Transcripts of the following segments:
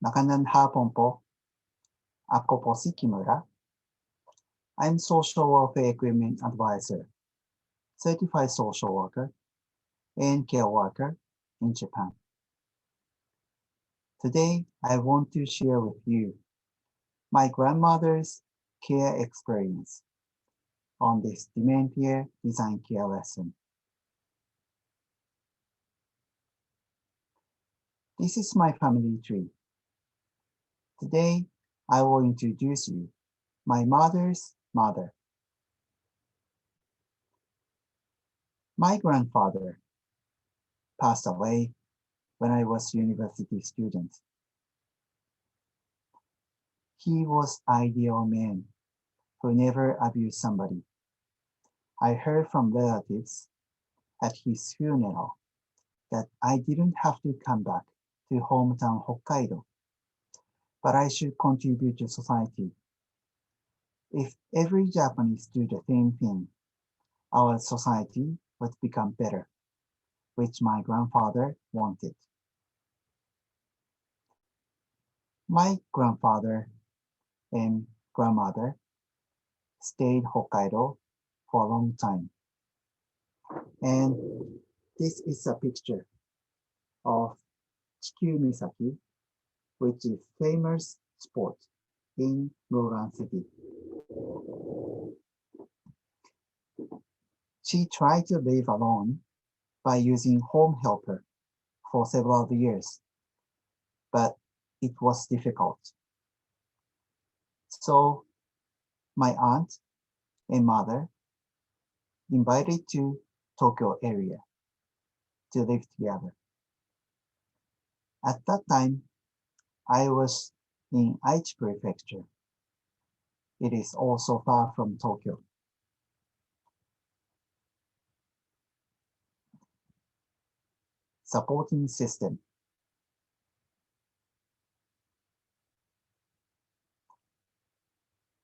Makanan hapon po. Ako po si Kimura. I'm Social Welfare Equipment Advisor, Certified Social Worker, and Care Worker in Japan. Today, I want to share with you my grandmother's care experience on this Dementia Design Care lesson. This is my family tree. Today, I will introduce you my mother's mother. My grandfather passed away when I was a university student. He was an ideal man who never abused somebody. I heard from relatives at his funeral that I didn't have to come back to hometown Hokkaido, but I should contribute to society. If every Japanese do the same thing, our society would become better, which my grandfather wanted. My grandfather and grandmother stayed Hokkaido for a long time. And this is a picture of Chikyu Misaki, which is famous sport in Rogan City. She tried to live alone by using home helper for several years, but it was difficult. So my aunt and mother invited to Tokyo area to live together. At that time, I was in Aichi Prefecture. It is also far from Tokyo. Supporting system.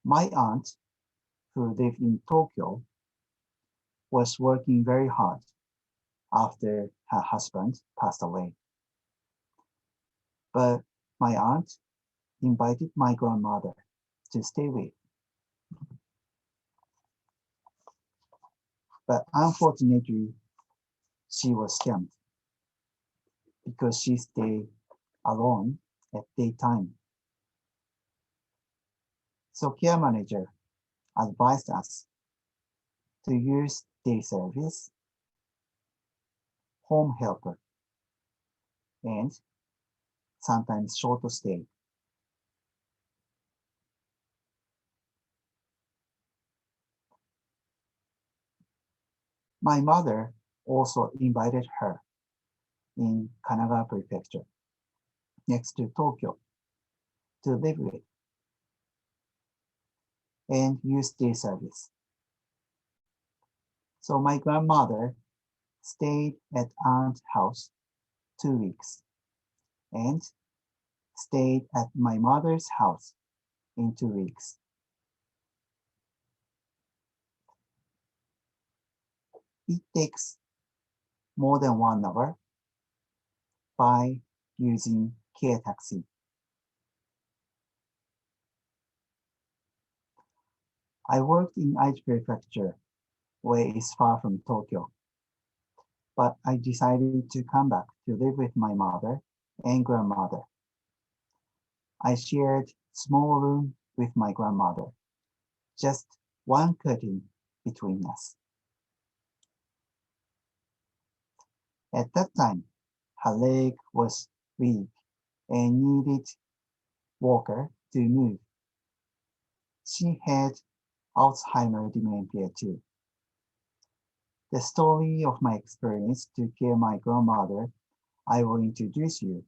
My aunt, who lived in Tokyo, was working very hard after her husband passed away. But my aunt invited my grandmother to stay with. But unfortunately, she was scammed because she stayed alone at daytime. So care manager advised us to use day service, home helper, and sometimes short stay. My mother also invited her in Kanagawa Prefecture, next to Tokyo, to live with and use day service. So my grandmother stayed at aunt's house 2 weeks and stayed at my mother's house in 2 weeks. It takes more than 1 hour by using care taxi. I worked in Aichi Prefecture, where it's far from Tokyo, but I decided to come back to live with my mother and grandmother. I shared small room with my grandmother, just one curtain between us. At that time, her leg was weak and needed walker to move. She had Alzheimer's dementia too. The story of my experience to care my grandmother I will introduce you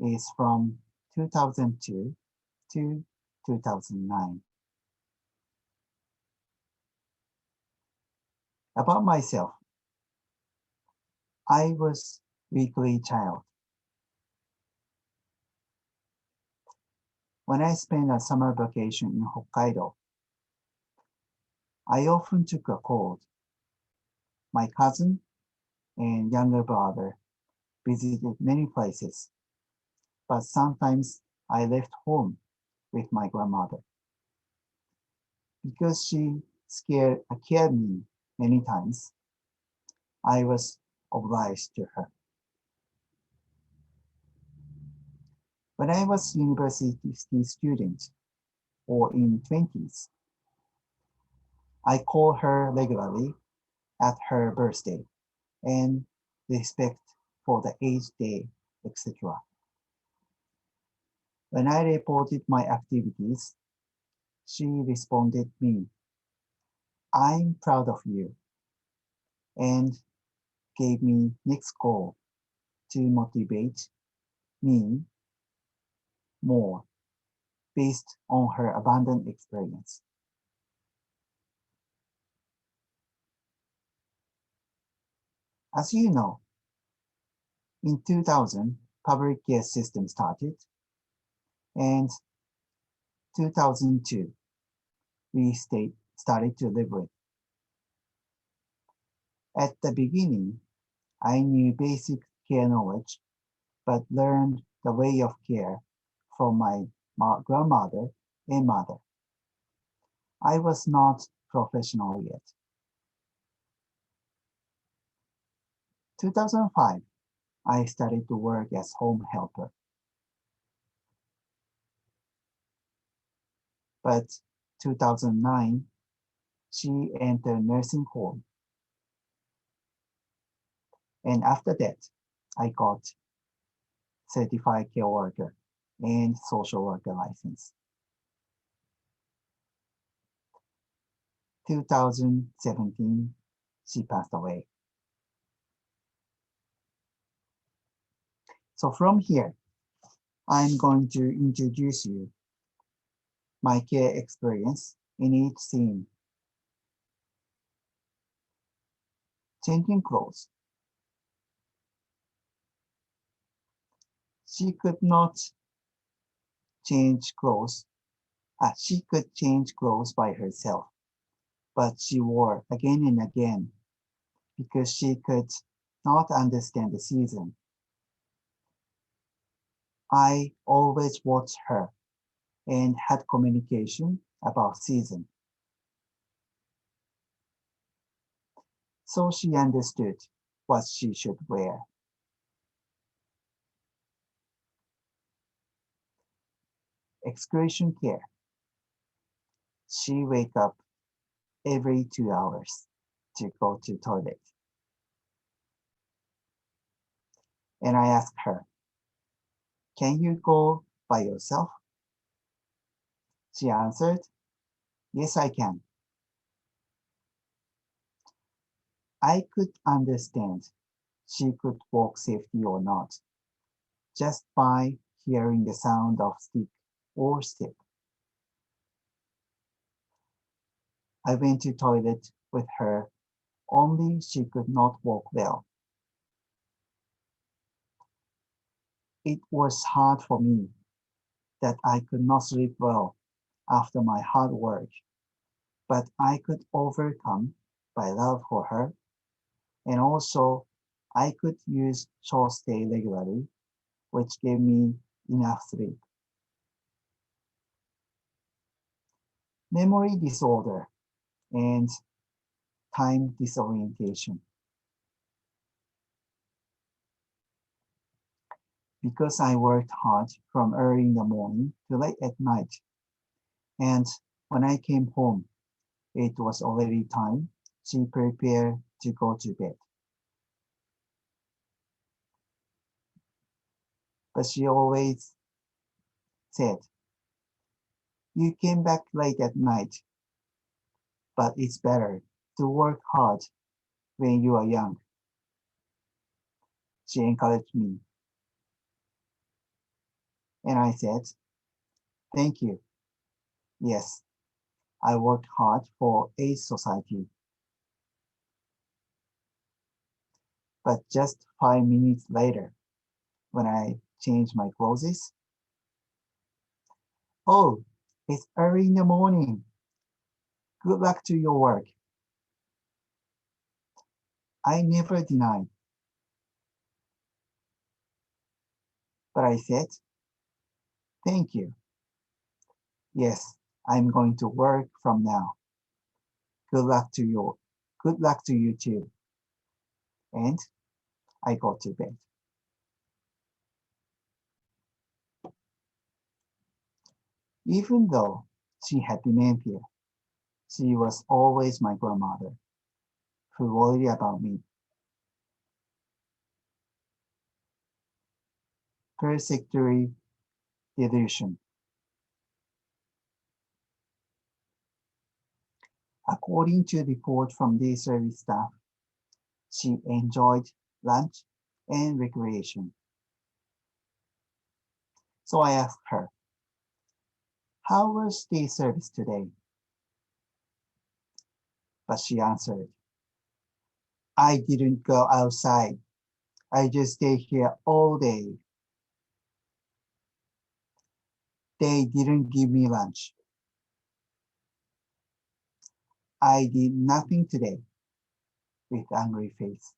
is from 2002 to 2009. About myself, I was weakly child. When I spent a summer vacation in Hokkaido, I often took a cold. My cousin and younger brother visited many places, but sometimes I left home with my grandmother. Because she scared me many times, I was obliged to her. When I was university student or in 20s, I call her regularly at her birthday and respect for the age day, etc. When I reported my activities, she responded me, I'm proud of you, and gave me next goal to motivate me more based on her abundant experience. As you know, in 2000, public care system started, and 2002, we started to live with. At the beginning, I knew basic care knowledge, but learned the way of care from my grandmother and mother. I was not professional yet. 2005, I started to work as home helper. But 2009, she entered nursing home. And after that, I got certified care worker and social worker license. 2017, she passed away. So from here, I'm going to introduce you my care experience in each scene. Changing clothes. She could not change clothes. She could change clothes by herself, but she wore again and again because she could not understand the season. I always watched her and had communication about season. So she understood what she should wear. Excretion care. She wake up every 2 hours to go to toilet. And I asked her, can you go by yourself? She answered, yes, I can. I could understand she could walk safely or not, just by hearing the sound of stick or step. I went to toilet with her, only she could not walk well. It was hard for me that I could not sleep well after my hard work, but I could overcome by love for her, and also I could use short stay regularly, which gave me enough sleep. Memory disorder and time disorientation. Because I worked hard from early in the morning to late at night, and when I came home, it was already time. She prepared to go to bed. But she always said, you came back late at night, but it's better to work hard when you are young. She encouraged me. And I said, thank you. Yes, I worked hard for a society. But just 5 minutes later, when I changed my clothes, oh, it's early in the morning. Good luck to your work. I never denied. But I said, Thank you. Yes, I'm going to work from now. Good luck to you. Good luck to you too. And I go to bed. Even though she had dementia, she was always my grandmother, who worried about me. Persecutory delusion. According to report from the service staff, she enjoyed lunch and recreation. So I asked her, how was the service today? But she answered, I didn't go outside. I just stayed here all day. They didn't give me lunch. I did nothing today, with angry face.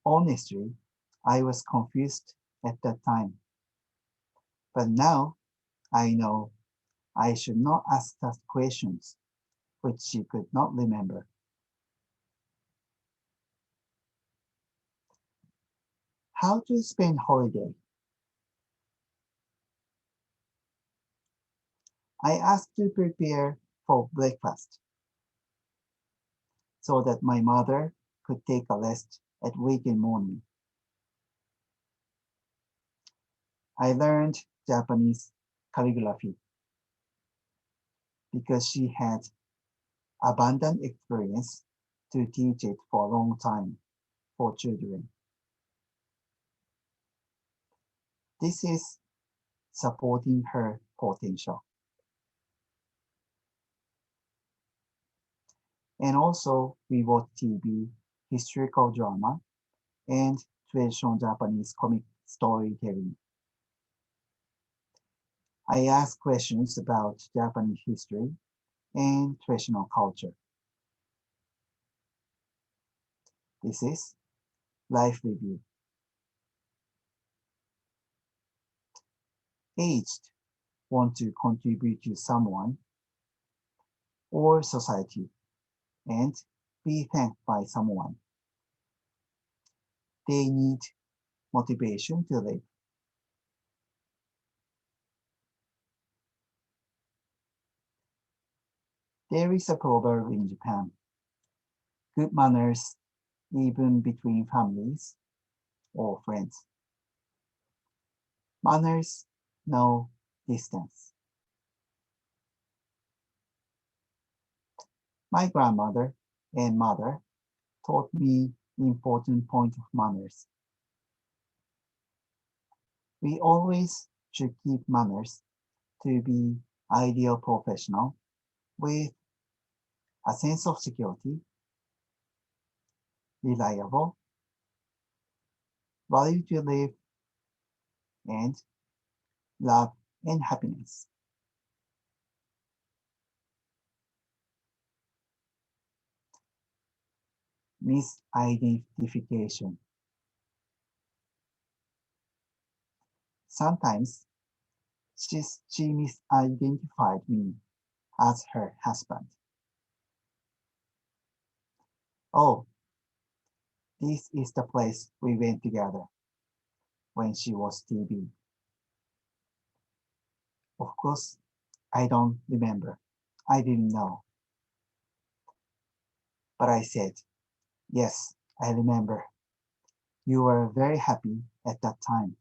Honestly, I was confused at that time. But now I know I should not ask such questions, which she could not remember. How to spend holiday? I asked to prepare for breakfast so that my mother could take a rest at weekend morning. I learned Japanese calligraphy because she had abundant experience to teach it for a long time for children. This is supporting her potential. And also, we watch TV, historical drama, and traditional Japanese comic storytelling. I ask questions about Japanese history and traditional culture. This is life review. Aged want to contribute to someone or society and be thanked by someone. They need motivation to live. There is a proverb in Japan. Good manners even between families or friends. Manners know distance. My grandmother and mother taught me the important point of manners. We always should keep manners to be ideal professional with a sense of security, reliable, value to live, and love and happiness. Misidentification. Sometimes she misidentified me as her husband. Oh, this is the place we went together when she was TB. Of course, I don't remember. I didn't know. But I said, yes, I remember. You were very happy at that time.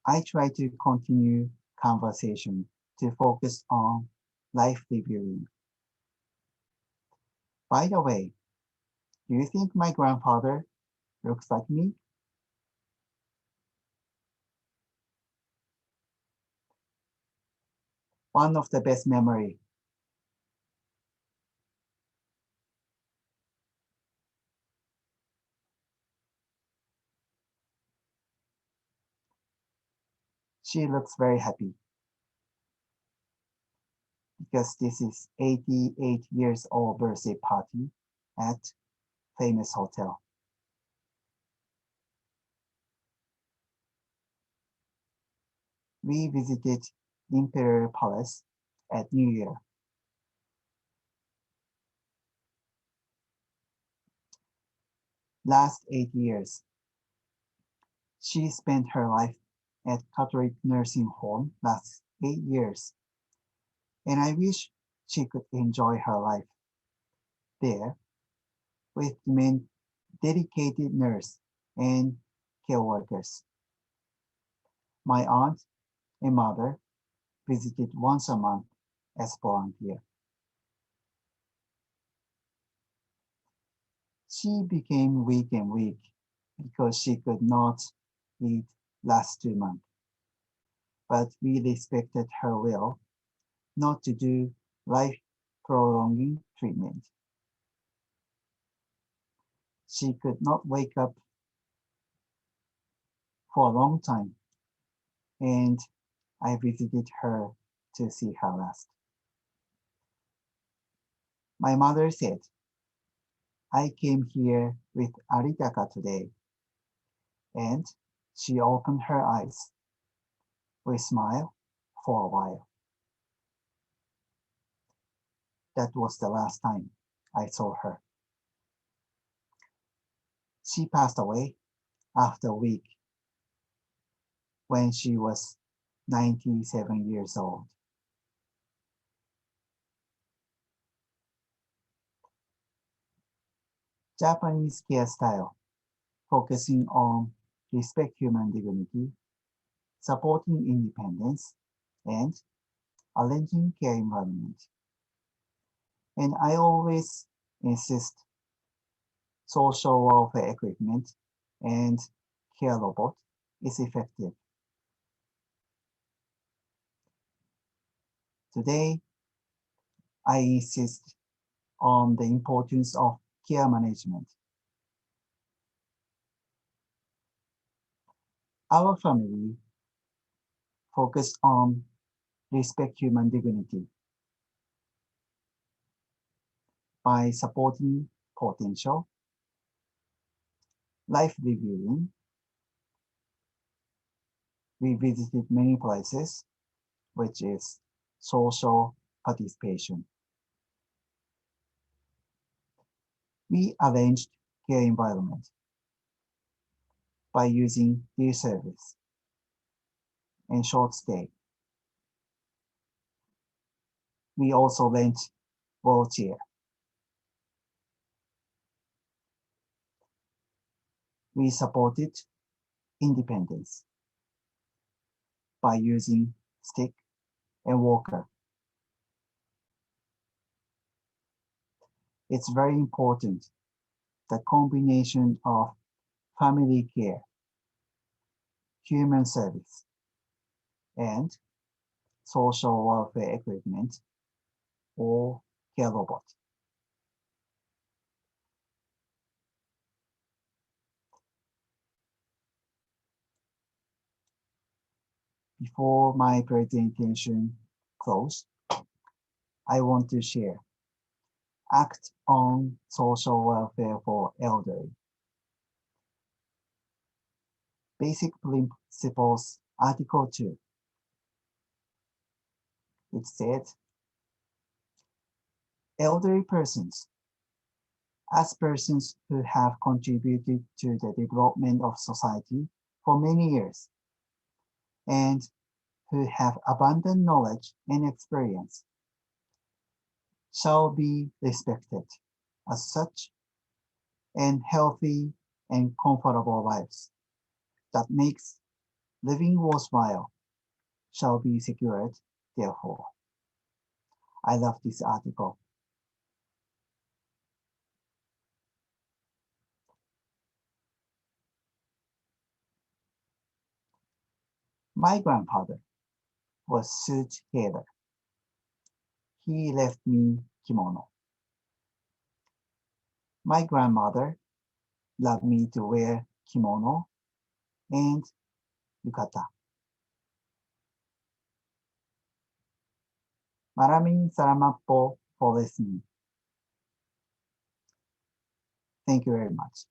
I try to continue conversation to focus on life reviewing. By the way, do you think my grandfather looks like me? One of the best memory. She looks very happy because this is 88 years old birthday party at famous hotel. we visited Imperial Palace at New Year. Last 8 years, she spent her life at Catholic Nursing Home last 8 years, and I wish she could enjoy her life there with dedicated nurse and care workers. My aunt and mother visited once a month as volunteer. She became weak and weak because she could not eat last 2 months, but we respected her will not to do life-prolonging treatment. She could not wake up for a long time, and I visited her to see her last. My mother said, I came here with Aritaka today, and she opened her eyes. We smiled for a while. That was the last time I saw her. She passed away after a week when she was 97 years old. Japanese care style, focusing on respect human dignity, supporting independence, and arranging care environment. And I always insist social welfare equipment and care robot is effective. Today, I insist on the importance of care management. Our family focused on respect human dignity by supporting potential, life reviewing. We visited many places, which is social participation. We arranged care environment by using day service and short stay. We also rent wheelchair. We supported independence by using stick and walker. It's very important the combination of family care, human service, and social welfare equipment or care robot. Before my presentation closes, I want to share Act on Social Welfare for Elderly. Basic Principles, Article 2. It said, elderly persons, as persons who have contributed to the development of society for many years, and who have abundant knowledge and experience, shall be respected as such, and healthy and comfortable lives that makes living worthwhile shall be secured. Therefore, I love this article. My grandfather was suit tailor. He left me kimono. My grandmother loved me to wear kimono and yukata. Maraming salamat po for listening. Thank you very much.